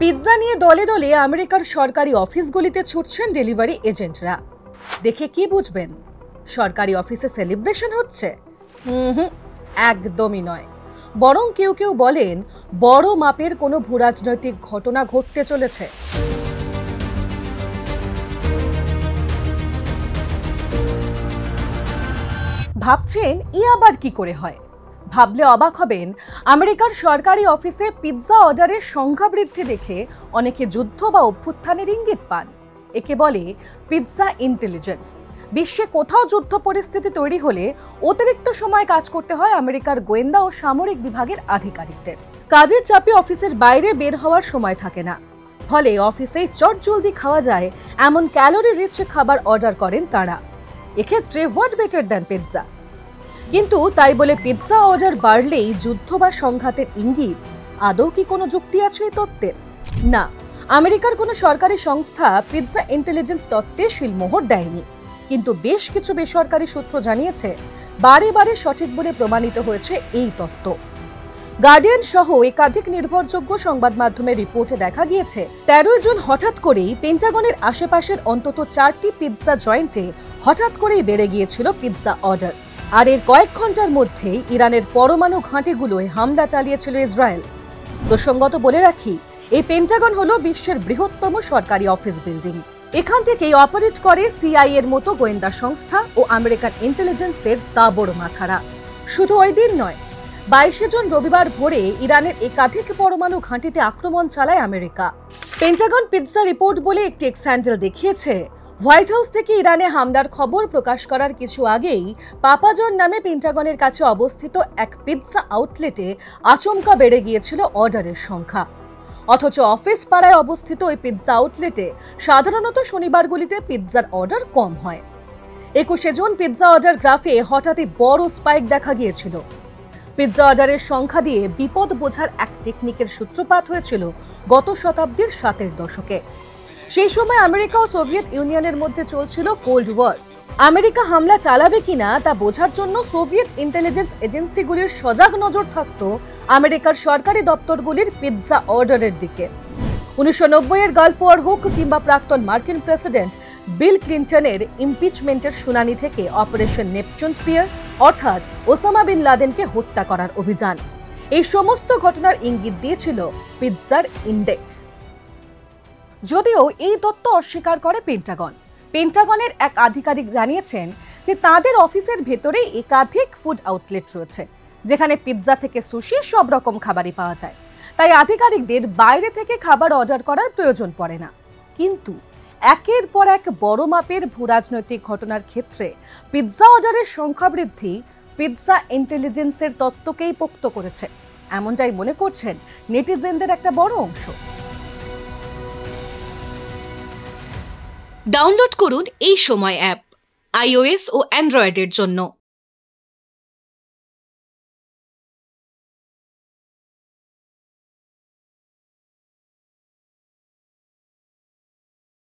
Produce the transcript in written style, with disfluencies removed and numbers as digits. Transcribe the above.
Pizza নিয়ে দলে দলে আমেরিকার সরকারি অফিসগুলিতে ছুটছেন ডেলিভারি এজেন্টরা। দেখে কি বুঝবেন সরকারি অফিসে সেলিব্রেশন হচ্ছে? একদমই নয়। বরং কেউ কেউ বলেন বড় মাপের কোনো ভূরাজনৈতিক ঘটনা ঘটতে চলেছে। ভাবছেন ই আবার কি করে হয়? ভাবলে অবাক হবেন, আমেরিকার সরকারি অফিসে পিৎজা অর্ডারের সংখ্যা বৃদ্ধি দেখে অনেকে যুদ্ধ বা অভ্যুত্থানের ইঙ্গিত পান। একে বলে পিৎজা ইন্টেলিজেন্স। বিশ্বে কোথাও যুদ্ধ পরিস্থিতি তৈরি হলে অতিরিক্ত সময় কাজ করতে হয় আমেরিকার গোয়েন্দা ও সামরিক বিভাগের আধিকারিকদের। কাজের চাপে অফিসের বাইরে বের হওয়ার সময় থাকে না, ফলে অফিসেই চটজলদি খাওয়া যায় এমন ক্যালোরি রিচ খাবার অর্ডার করেন তারা। এক্ষেত্রে হোয়াট বেটার দ্যান পিৎজা? কিন্তু তাই বলে পিৎজা অর্ডার বাড়লেই যুদ্ধ বা সংঘাতের ইঙ্গিত? আদৌ কি কোনো যুক্তি আছে এই তত্ত্বের? না, আমেরিকার কোনো সরকারি সংস্থা পিৎজা ইন্টেলিজেন্স তত্ত্বে শিলমোহর দেয়নি। কিন্তু বেশ কিছু বেসরকারি সূত্র জানিয়েছে বারে বারে সঠিক বলে প্রমাণিত হয়েছে এই তত্ত্ব। গার্ডিয়ান সহ একাধিক নির্ভরযোগ্য সংবাদ মাধ্যমের রিপোর্টে দেখা গিয়েছে 13 জুন হঠাৎ করেই পেন্টাগনের আশেপাশের অন্তত 4টি পিৎজা জয়েন্টে হঠাৎ করেই বেড়ে গিয়েছিল পিৎজা অর্ডার। আর এর কয়েক ঘন্টার মধ্যেই ইরানের পরমাণু ঘাঁটিগুলোয় হামলা চালিয়েছিল ইসরায়েল। প্রসঙ্গত বলে রাখি, এই পেন্টাগন হলো বিশ্বের বৃহত্তম সরকারি অফিস বিল্ডিং। এখান থেকেই অপারেট করে সিআইএ এর মতো গোয়েন্দা সংস্থা ও আমেরিকান ইন্টেলিজেন্সের তাবড় মাথারা। শুধু ওই দিন নয়, 22 জুন রবিবার ভোরে ইরানের একাধিক পরমাণু ঘাঁটিতে আক্রমণ চালায় আমেরিকা। পেন্টাগন পিৎজা রিপোর্ট বলে একটি এক্স হ্যান্ডেল দেখিয়েছে, হোয়াইট হাউস থেকে ইরানে হামলার খবর প্রকাশ করার কিছু আগেই পাপা জন নামে পেন্টাগনের কাছে অবস্থিত এক পিৎজা আউটলেটে আচমকা বেড়ে গিয়েছিল অর্ডারের সংখ্যা। অথচ অফিস পাড়ায় অবস্থিত ওই পিৎজা আউটলেটে সাধারণত শনিবারগুলিতে পিৎজার অর্ডার কম হয়। 21 জুন পিৎজা অর্ডার গ্রাফে হঠাৎই বড় স্পাইক দেখা গিয়েছিল। পিৎজা অর্ডারের সংখ্যা দিয়ে বিপদ বোঝার এক টেকনিকের সূত্রপাত হয়েছিল গত শতাব্দীর 7-এর দশকে। সেই সময় আমেরিকা ও সোভিয়েত ইউনিয়নের মধ্যে চলছিল কোল্ড ওয়ার। আমেরিকা হামলা চালাবে কিনা তা বোঝার জন্য সোভিয়েত ইন্টেলিজেন্স এজেন্সিগুলির সজাগ নজর থাকত আমেরিকার সরকারি দপ্তরগুলির পিৎজা অর্ডারের দিকে। 1990-এর গালফ ওয়ার হোক কিংবা প্রাক্তন মার্কিন প্রেসিডেন্ট বিল ক্লিন্টনের ইমপিচমেন্টের শুনানি থেকে অপারেশন নেপচুন স্পিয়ার অর্থাৎ ওসামা বিন লাদেনকে হত্যা করার অভিযান, এই সমস্ত ঘটনার ইঙ্গিত দিয়েছিল পিৎজার ইন্ডেক্স। যদিও এই তত্ত্ব অস্বীকার করে পেন্টাগন। পেন্টাগনের এক আধিকারিক জানিয়েছেন যে তাদের অফিসের ভেতরে একাধিক ফুড আউটলেট রয়েছে, যেখানে পিৎজা থেকে সুশি সব রকম খাবারই পাওয়া যায়। তাই আধিকারিকদের বাইরে থেকে খাবার অর্ডার করার প্রয়োজন পড়ে না। কিন্তু একের পর এক বড় মাপের ভূরাজনৈতিক ঘটনার ক্ষেত্রে পিৎজা অর্ডারের সংখ্যা বৃদ্ধি পিৎজা ইন্টেলিজেন্সের তত্ত্বকেই পোক্ত করেছে, এমনটাই মনে করছেন নেটিজেনদের একটা বড় অংশ। ডাউনলোড করুন এই সময় অ্যাপ, iOS ও অ্যান্ড্রয়েডের জন্য।